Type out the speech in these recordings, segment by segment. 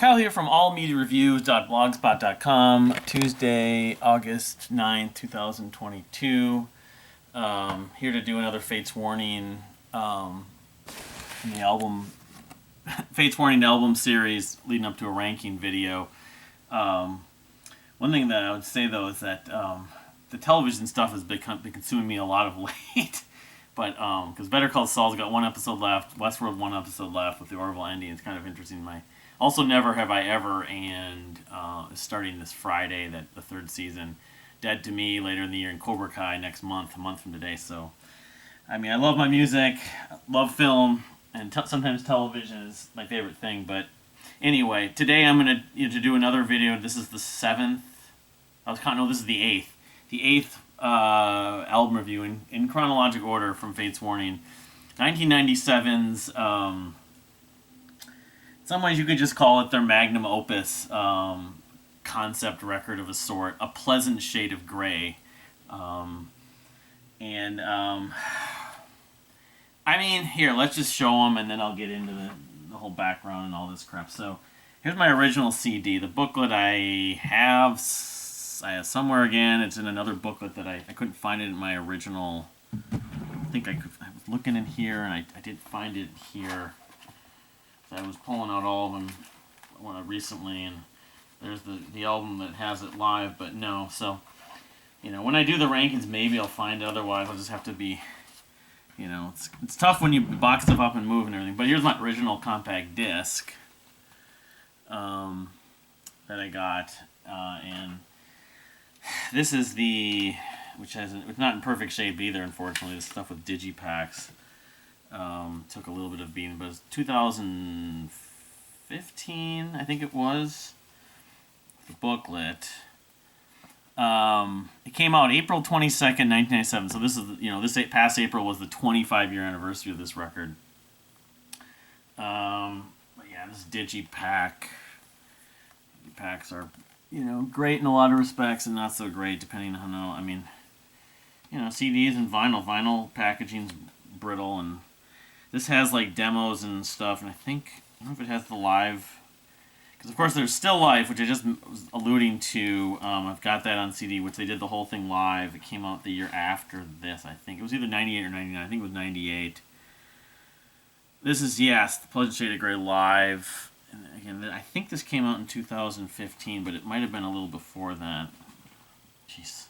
Kyle here from allmediareviews.blogspot.com. Tuesday, August 9th, 2022. Here to do another Fates Warning in the album Fates Warning album series leading up to a ranking video. One thing that I would say though is that the television stuff has been consuming me a lot of late. But because Better Call Saul's got one episode left, Westworld one episode left with the Orville ending. It's kind of interesting. Also Never Have I Ever and is starting this Friday, that the third season. Dead to Me later in the year, and Cobra Kai next month, a month from today. So, I mean, I love my music, love film, and sometimes television is my favorite thing. But anyway, today I'm going to do another video. This is the 7th. This is the 8th. The 8th album review in chronological order from Fates Warning. 1997's, in some ways you could just call it their magnum opus concept record of a sort, A Pleasant Shade of Grey. I mean, here, let's just show them and then I'll get into the whole background and all this crap. So, here's my original CD. The booklet I have somewhere again. It's in another booklet that I couldn't find it in my original. I was looking in here and I did find it here. So I was pulling out all of them recently, and there's the album that has it live, but no. So, when I do the rankings, maybe I'll find it. Otherwise, I'll just have to be, it's tough when you box stuff up and move and everything. But here's my original compact disc that I got, and this is which it's not in perfect shape either, unfortunately. This stuff with Digipacks took a little bit of beating, but it's 2015, I think it was, the booklet. It came out April 22nd, 1997, so this is, this past April was the 25-year anniversary of this record. But yeah, this is Digipack. Digipacks are great in a lot of respects and not so great depending on how, CDs and vinyl. Vinyl packaging's brittle, and this has like demos and stuff, and I don't know if it has the live, because of course there's Still Life, which I just was alluding to. I've got that on CD, which they did the whole thing live. It came out the year after this, I think. It was either 98 or 99. I think it was 98. This is, yes, The Pleasant Shade of Grey live. And again, I think this came out in 2015, but it might have been a little before that. Jeez.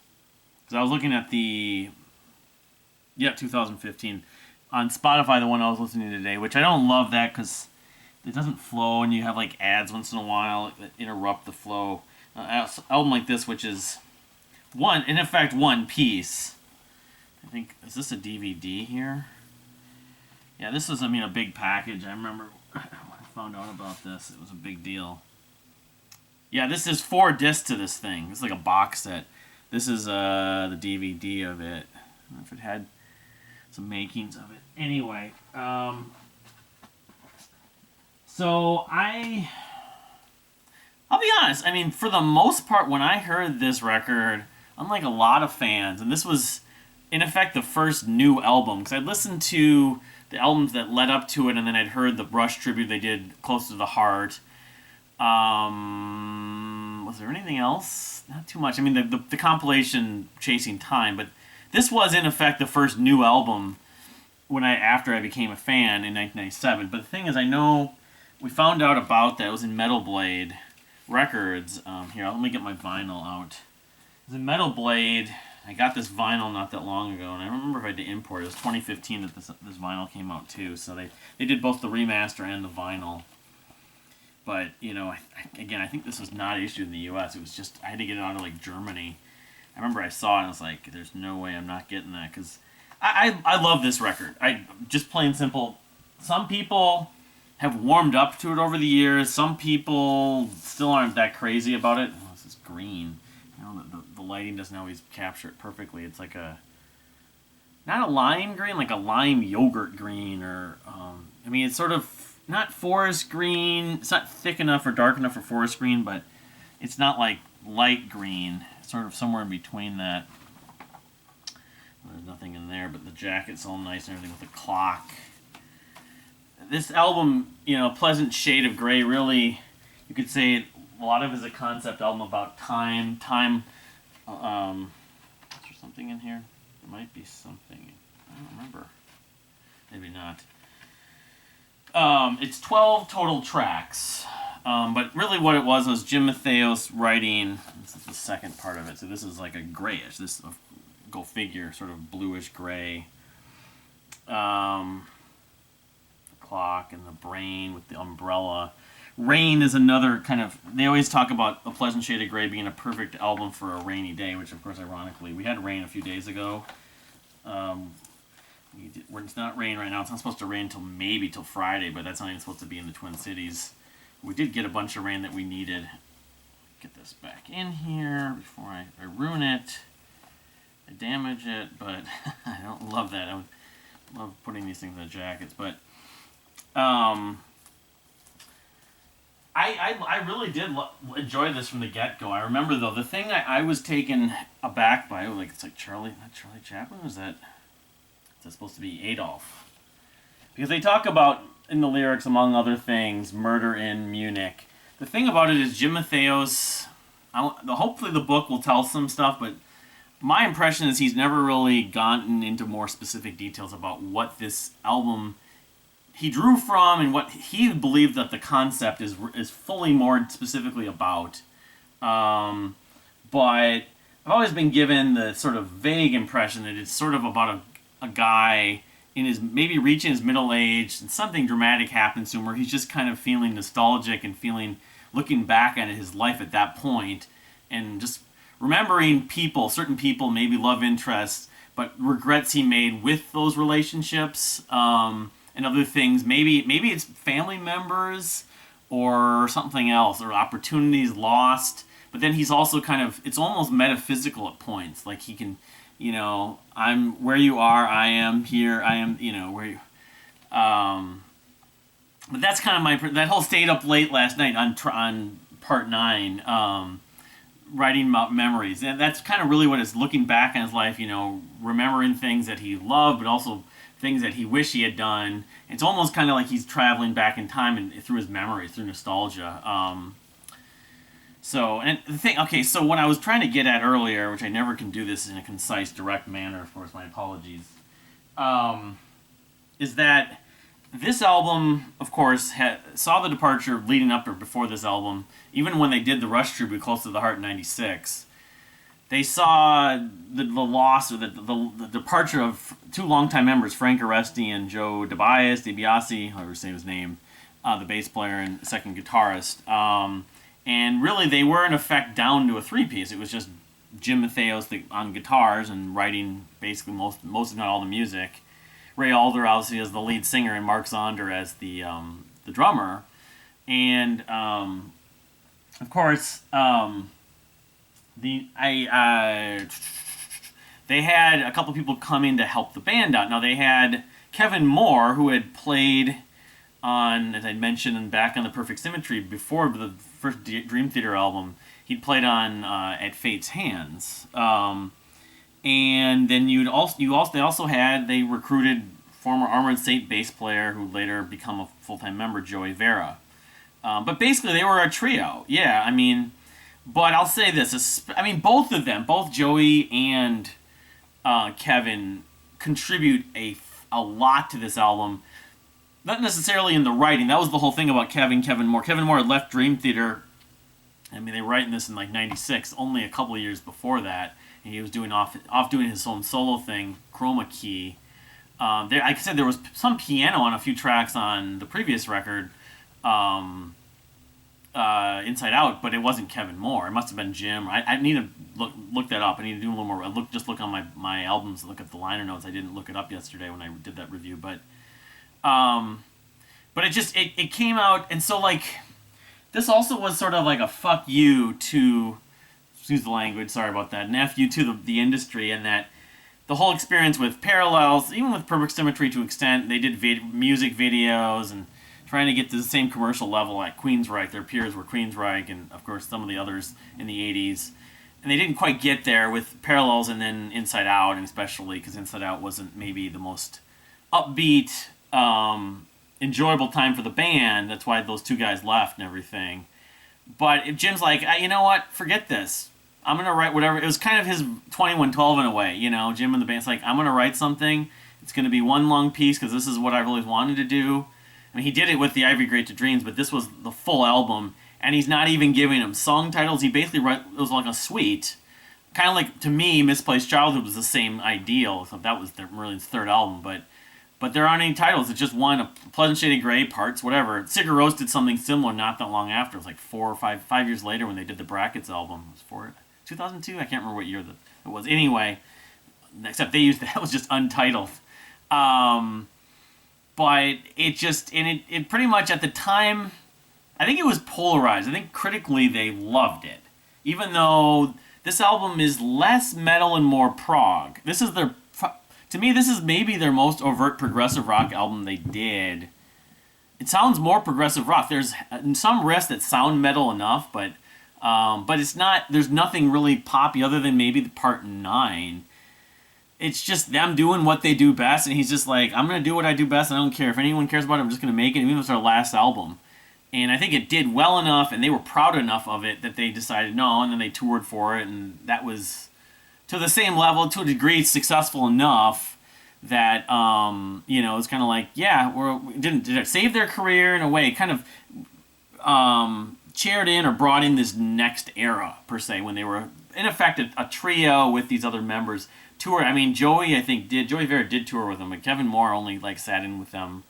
Because I was looking at 2015. On Spotify, the one I was listening to today, which I don't love that because it doesn't flow and you have like ads once in a while that interrupt the flow. Album like this, which is one piece. I think, is this a DVD here? Yeah, this is, a big package. I remember when I found out about this, it was a big deal. Yeah, this is 4 discs to this thing. It's like a box set. This is the DVD of it. I don't know if it had some makings of it. Anyway, so I'll be honest. For the most part, when I heard this record, unlike a lot of fans, and this was, in effect, the first new album, because I'd listened to the albums that led up to it, and then I'd heard the Rush tribute they did, Close to the Heart. Was there anything else? Not too much. The compilation Chasing Time, but this was, in effect, the first new album after I became a fan in 1997. But the thing is, I know we found out about that. It was in Metal Blade Records. Here, let me get my vinyl out. It was in Metal Blade. I got this vinyl not that long ago, and I don't remember if I had to import it. It was 2015 that this vinyl came out, too. So they did both the remaster and the vinyl. But, I think this was not issued in the U.S. It was just, I had to get it out of, Germany. I remember I saw it, and I was like, there's no way I'm not getting that, because I love this record. Just plain simple, some people have warmed up to it over the years. Some people still aren't that crazy about it. Oh, this is green. The lighting doesn't always capture it perfectly. It's like not a lime green, like a lime yogurt green, or, it's sort of not forest green. It's not thick enough or dark enough for forest green, but it's not like light green. It's sort of somewhere in between that. There's nothing in there, but the jacket's all nice and everything with the clock. This album, Pleasant Shade of Grey, really, You could say a lot of it is a concept album about time. Is there something in here? There might be something. I don't remember. Maybe not. It's 12 total tracks. But really what it was Jim Matheos writing, this is the second part of it, so this is like a grayish, this go figure, sort of bluish gray. The clock and the brain with the umbrella. Rain is another kind of, they always talk about A Pleasant Shade of Grey being a perfect album for a rainy day, which of course ironically, we had rain a few days ago. It's not rain right now, it's not supposed to rain till Friday, but that's not even supposed to be in the Twin Cities. We did get a bunch of rain that we needed. Get this back in here before I ruin it. I damage it, but I don't love that. I love putting these things in the jackets, but I really did enjoy this from the get-go. I remember, though, the thing I was taken aback by, it's like Charlie Chaplin, or is that supposed to be Adolf? Because they talk about, in the lyrics, among other things, murder in Munich. The thing about it is Jim Matheos, hopefully the book will tell some stuff, but my impression is he's never really gotten into more specific details about what this album he drew from and what he believed that the concept is fully more specifically about. But I've always been given the sort of vague impression that it's sort of about a guy in his maybe reaching his middle age and something dramatic happens to him where he's just kind of feeling nostalgic and looking back at his life at that point and just remembering certain people, maybe love interests, but regrets he made with those relationships, and other things. Maybe it's family members or something else, or opportunities lost. But then he's also it's almost metaphysical at points. Like he can, I'm where you are, I am here, I am, where you. But that's kind of that whole stayed up late last night on part 9, writing about memories. And that's kind of really what it's looking back on his life, remembering things that he loved, but also things that he wished he had done. It's almost kind of like he's traveling back in time and through his memories, through nostalgia. So what I was trying to get at earlier, which I never can do this in a concise, direct manner, of course, my apologies, is that this album, of course, saw the departure leading up to before this album. Even when they did the Rush tribute, Close to the Heart in '96, they saw the loss or the departure of two longtime members, Frank Aresti and Joe DiBiase, however you say his name, the bass player and second guitarist. And really, they were in effect down to a three-piece. It was just Jim Matheos on guitars and writing basically most if not all the music. Ray Alder obviously as the lead singer and Mark Zonder as the drummer. And of course, they had a couple people come in to help the band out. Now they had Kevin Moore, who had played on, as I mentioned, back on the Perfect Symmetry before the first Dream Theater album. He'd played on At Fate's Hands, and then they recruited former Armored Saint bass player who later become a full-time member, Joey Vera. But basically, they were a trio. Yeah, but I'll say this: both of them, both Joey and Kevin, contribute a lot to this album. Not necessarily in the writing. That was the whole thing about Kevin Moore. Kevin Moore had left Dream Theater. They were writing this in '96, only a couple of years before that. And he was doing doing his own solo thing, Chroma Key. Like I said, there was some piano on a few tracks on the previous record, Inside Out, but it wasn't Kevin Moore. It must have been Jim. I need to look that up. I need to do a little more. Look on my albums, look at the liner notes. I didn't look it up yesterday when I did that review, but it came out, and so this also was sort of like a fuck you to, excuse the language, sorry about that, an F you to the industry, and that the whole experience with Parallels, even with Perfect Symmetry to an extent, they did music videos and trying to get to the same commercial level at Queensryche. Their peers were Queensryche and, of course, some of the others in the 80s. And they didn't quite get there with Parallels and then Inside Out, and especially because Inside Out wasn't maybe the most upbeat, enjoyable time for the band. That's why those two guys left and everything. But if Jim's like, you know what, forget this. I'm gonna write whatever. It was kind of his 2112 in a way, you know. Jim and the band's like, I'm gonna write something. It's gonna be one long piece because this is what I really wanted to do. I mean, he did it with the Ivory Great to Dreams, but this was the full album, and he's not even giving them song titles. He basically wrote, it was like a suite, kind of like, to me, Misplaced Childhood was the same ideal. So that was Marillion's third album, but there aren't any titles. It's just one, a Pleasant Shade of Grey, Parts, whatever. Sigur Rós did something similar not that long after. It was like 4 or 5 years later when they did the Brackets album. It was 2002? I can't remember what year it was. Anyway, except they used that was just untitled. But it just, and it pretty much at the time, I think it was polarized. I think critically they loved it. Even though this album is less metal and more prog. This is their, to me, this is maybe their most overt progressive rock album they did. It sounds more progressive rock. There's some riffs that sound metal enough, but it's not. There's nothing really poppy other than maybe the part 9. It's just them doing what they do best, and he's just like, I'm gonna do what I do best, and I don't care if anyone cares about it. I'm just gonna make it, even if it's our last album. And I think it did well enough, and they were proud enough of it that they decided no, and then they toured for it, and that was to the same level, to a degree, successful enough that it's kind of like, yeah, we did it save their career in a way, kind of chaired in or brought in this next era per se when they were in effect a trio with these other members. Tour. I mean, Joey Vera did tour with them, but Kevin Moore only like sat in with them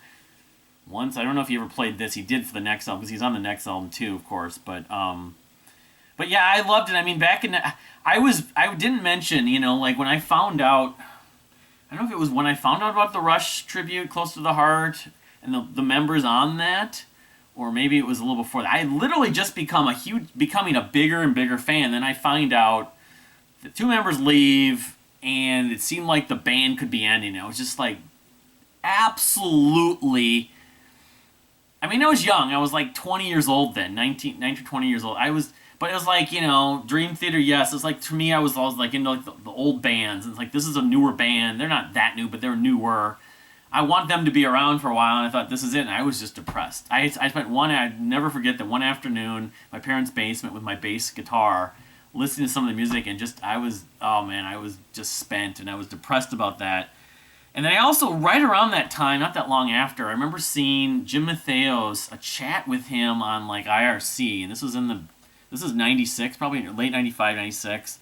once. I don't know if he ever played this. He did for the next album because he's on the next album too, of course. But yeah, I loved it. I mean, I didn't mention, like when I found out, I don't know if it was when I found out about the Rush tribute, Close to the Heart, and the members on that, or maybe it was a little before that. I had literally just becoming a bigger and bigger fan. Then I find out the 2 members leave, and it seemed like the band could be ending. I was just like, absolutely. I mean, I was young. I was like 20 years old then, 19 or 20 years old. But it was like, Dream Theater, yes. It's like, to me, I was always like into like the old bands. And it's like, this is a newer band. They're not that new, but they're newer. I want them to be around for a while, and I thought, this is it. And I was just depressed. I spent I'd never forget that one afternoon, my parents' basement with my bass guitar, listening to some of the music, and I was just spent, and I was depressed about that. And then I also, right around that time, not that long after, I remember seeing Jim Matheos, a chat with him on like IRC, and this is 96, probably late 95, 96.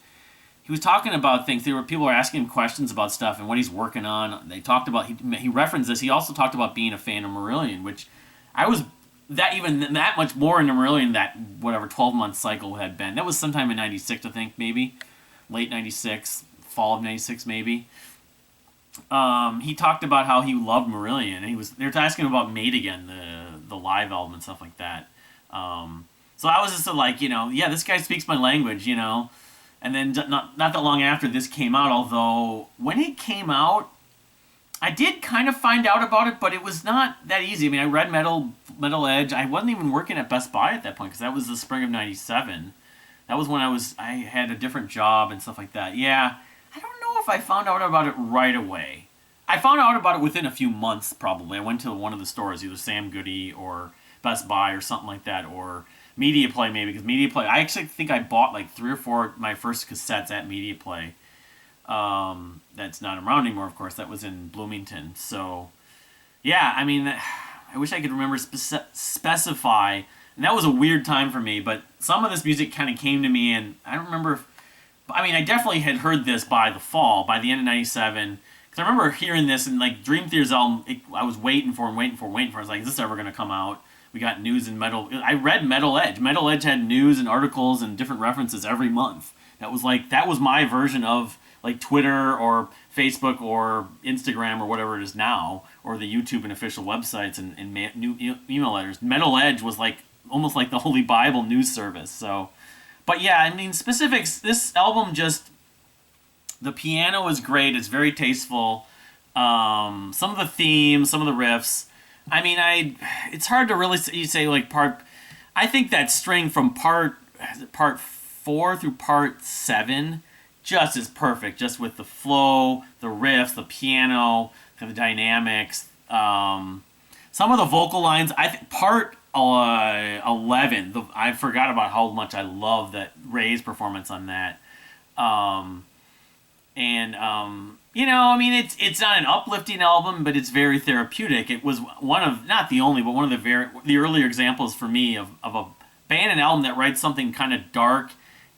He was talking about things. People were asking him questions about stuff and what he's working on. They talked about, he referenced this. He also talked about being a fan of Marillion, which I was that much more into Marillion that whatever 12-month cycle had been. That was sometime in 96, I think, maybe. Late 96, fall of 96, maybe. He talked about how he loved Marillion, and they were asking him about Made Again, the live album and stuff like that. So I was just like, yeah, this guy speaks my language, And then not that long after this came out, although when it came out, I did kind of find out about it, but it was not that easy. I mean, I read Metal Edge. I wasn't even working at Best Buy at that point because that was the spring of 97. That was when I had a different job and stuff like that. Yeah, I don't know if I found out about it right away. I found out about it within a few months, probably. I went to one of the stores, either Sam Goody or Best Buy or something like that, or Media Play maybe, because Media Play, I actually think I bought like 3 or 4 of my first cassettes at Media Play. That's not around anymore, of course. That was in Bloomington. So, yeah, I mean, I wish I could remember specify. And that was a weird time for me, but some of this music kind of came to me, and I don't remember. I definitely had heard this by the fall, by the end of 97. Because I remember hearing this, and like Dream Theater's album, I was waiting for. I was like, is this ever going to come out? We got news and Metal. I read Metal Edge. Metal Edge had news and articles and different references every month. That was my version of like Twitter or Facebook or Instagram or whatever it is now, or the YouTube and official websites and new email letters. Metal Edge was like almost like the Holy Bible news service. So, but yeah, I mean, specifics. This album the piano is great. It's very tasteful. Some of the themes, some of the riffs. I mean, it's hard to really say like part. I think that string from part 4 through part 7 just is perfect, just with the flow, the riffs, the piano, the dynamics. Some of the vocal lines, I think part 11. I forgot about how much I love that Ray's performance on that. Um, and I mean, it's not an uplifting album, but it's very therapeutic. It was one of, not the only, but one of the earlier examples for me of a band and album that writes something kind of dark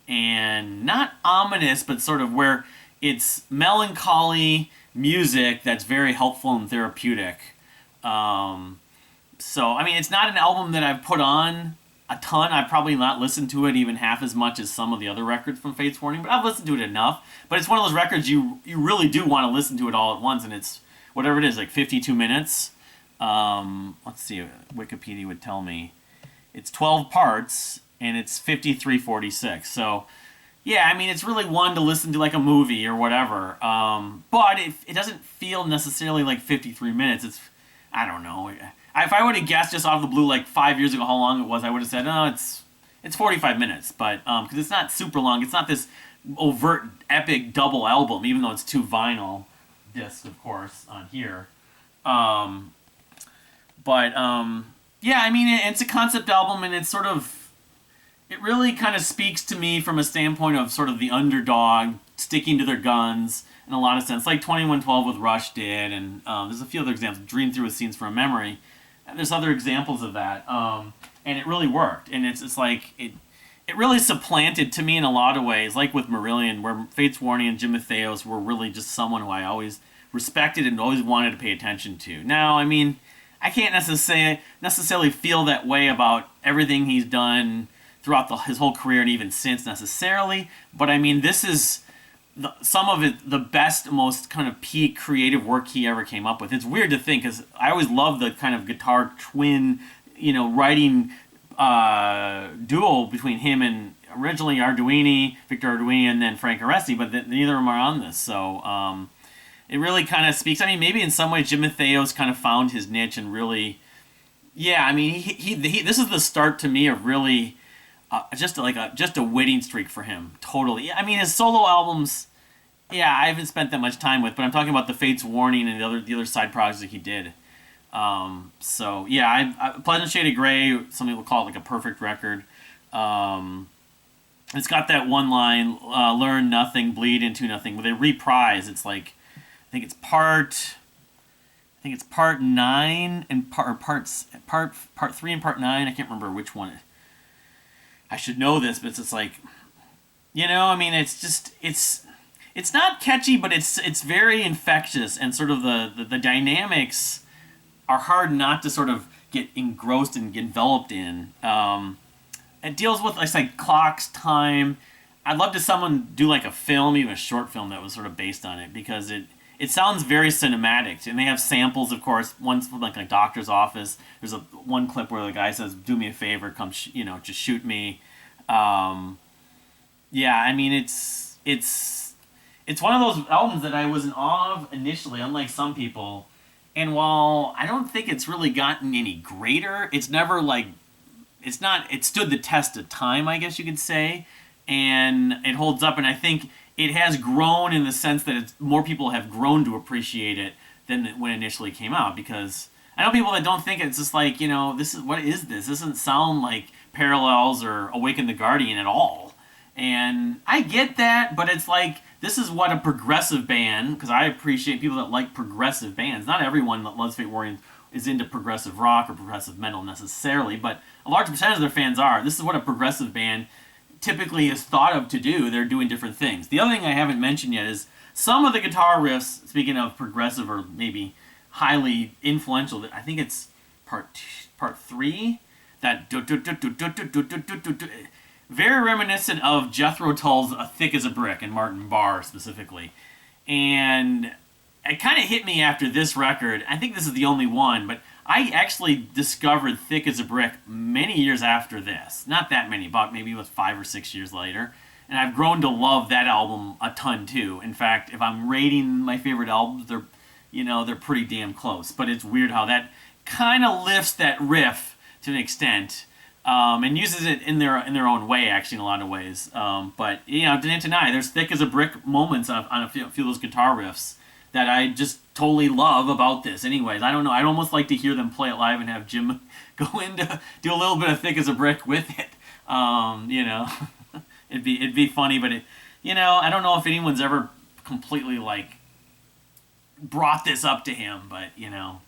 and not ominous, but sort of where it's melancholy music that's very helpful and therapeutic. Um, so, I mean, it's not an album that I've put on a ton. I've probably not listened to it even half as much as some of the other records from Fates Warning, but I've listened to it enough. But it's one of those records you really do want to listen to it all at once, and it's whatever it is, like 52 minutes. Let's see, Wikipedia would tell me. It's 12 parts, and it's 53:46. So, yeah, I mean, it's really one to listen to like a movie or whatever. But it doesn't feel necessarily like 53 minutes. I don't know. If I would have guessed just off the blue like 5 years ago how long it was, I would have said, no, it's 45 minutes. But because it's not super long, it's not this overt epic double album, even though it's two vinyl discs, of course, on here. Um, but yeah, I mean, it's a concept album, and it's sort of, it really kind of speaks to me from a standpoint of sort of the underdog sticking to their guns in a lot of sense, like 2112 with Rush did, and there's a few other examples. Dream Through with Scenes from a Memory. And there's other examples of that, and it really worked. And it's like it really supplanted to me in a lot of ways, like with Marillion, where Fates Warning and Jim Matheos were really just someone who I always respected and always wanted to pay attention to. Now, I mean, I can't necessarily feel that way about everything he's done throughout his whole career and even since necessarily, but I mean, this is some of it, the best, most kind of peak creative work he ever came up with. It's weird to think, because I always loved the kind of guitar twin, writing duo between him and originally Victor Arduini, and then Frank Aresi, but neither of them are on this. So it really kind of speaks. I mean, maybe in some ways Jim Matheos kind of found his niche and really, yeah. I mean, he this is the start to me of really. Just a winning streak for him, totally. I mean, his solo albums, yeah, I haven't spent that much time with, but I'm talking about the Fates Warning and the other side projects that he did. So yeah, Pleasant Shade of Grey, some people call it like a perfect record. It's got that one line, "Learn nothing, bleed into nothing." With a reprise, it's like, I think it's part 9 and part 3 and part 9. I can't remember which one. I should know this, but it's like, I mean, it's not catchy, but it's very infectious, and sort of the dynamics are hard not to sort of get engrossed and get enveloped in. It deals with like clocks, time. I'd love to someone do like a film, even a short film that was sort of based on it, because it sounds very cinematic, and they have samples, of course. One's from like a doctor's office. There's one clip where the guy says, "Do me a favor, come, just shoot me." Yeah, I mean, it's one of those albums that I was in awe of initially, unlike some people. And while I don't think it's really gotten any greater, it's never like, it stood the test of time, I guess you could say, and it holds up. And I think it has grown in the sense that more people have grown to appreciate it than when it initially came out, because I know people that don't think it's just like, what is this? This doesn't sound like Parallels or Awaken the Guardian at all. And I get that, but it's like, this is what a progressive band, because I appreciate people that like progressive bands. Not everyone that loves Fate Warriors is into progressive rock or progressive metal necessarily, but a large percentage of their fans are. This is what a progressive band typically is thought of to do. They're doing different things. The other thing I haven't mentioned yet is some of the guitar riffs, speaking of progressive or maybe highly influential, I think it's part 3, that very reminiscent of Jethro Tull's "Thick as a Brick" and Martin Barre specifically. And it kind of hit me after this record. I think this is the only one, but I actually discovered "Thick as a Brick" many years after this. Not that many, but maybe it was 5 or 6 years later. And I've grown to love that album a ton too. In fact, if I'm rating my favorite albums, they're pretty damn close. But it's weird how that kind of lifts that riff to an extent, and uses it in their own way, actually, in a lot of ways. But Didn't deny there's "Thick as a Brick" moments on a few of those guitar riffs that I just totally love about this. Anyways, I don't know. I'd almost like to hear them play it live and have Jim go in to do a little bit of Thick as a Brick with it. You know, it'd be funny, but you know, I don't know if anyone's ever completely like brought this up to him, but you know,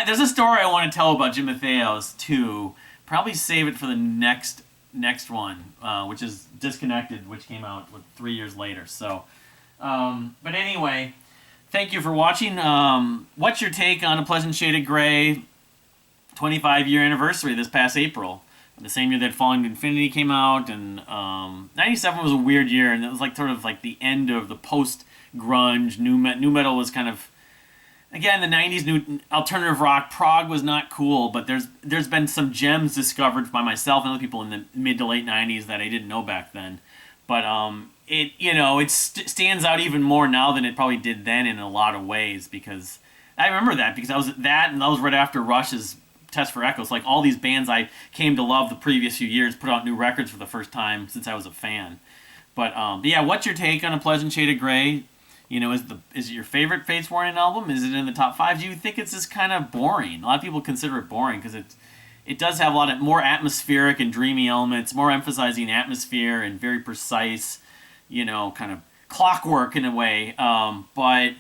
there's a story I want to tell about Jim Matheos too. Probably save it for the next one, which is Disconnected, which came out 3 years later. So, but anyway, thank you for watching. What's your take on A Pleasant Shade of Grey 25-year anniversary this past April? The same year that Falling to Infinity came out, and 97 was a weird year, and it was like sort of like the end of the post-grunge. New metal was kind of, again, the 90s new alternative rock. Prog was not cool, but there's been some gems discovered by myself and other people in the mid to late 90s that I didn't know back then. But it stands out even more now than it probably did then in a lot of ways, because I remember that because I was right after Rush's Test for Echoes. Like all these bands I came to love the previous few years put out new records for the first time since I was a fan. But yeah, what's your take on A Pleasant Shade of Grey? You know, is it your favorite Fates Warning album? Is it in the top 5? Do you think it's just kind of boring? A lot of people consider it boring because it does have a lot of more atmospheric and dreamy elements, more emphasizing atmosphere and very precise, you know, kind of clockwork in a way. But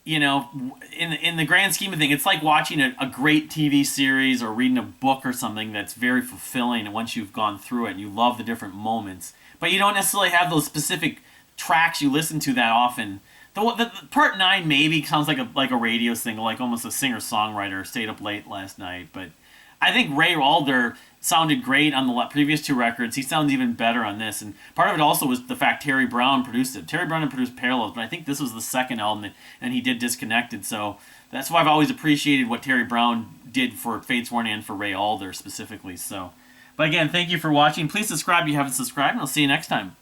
you know, in the grand scheme of things, it's like watching a great TV series or reading a book or something that's very fulfilling once you've gone through it and you love the different moments. But you don't necessarily have those specific tracks you listen to that often. The part 9 maybe sounds like a radio single, like almost a singer-songwriter stayed up late last night. But I think Ray Alder sounded great on the previous 2 records. He sounds even better on this. And part of it also was the fact Terry Brown produced it. Terry Brown had produced Parallels, but I think this was the second album, and he did Disconnected. So that's why I've always appreciated what Terry Brown did for Fates Warning and for Ray Alder specifically. So, but again, thank you for watching. Please subscribe if you haven't subscribed, and I'll see you next time.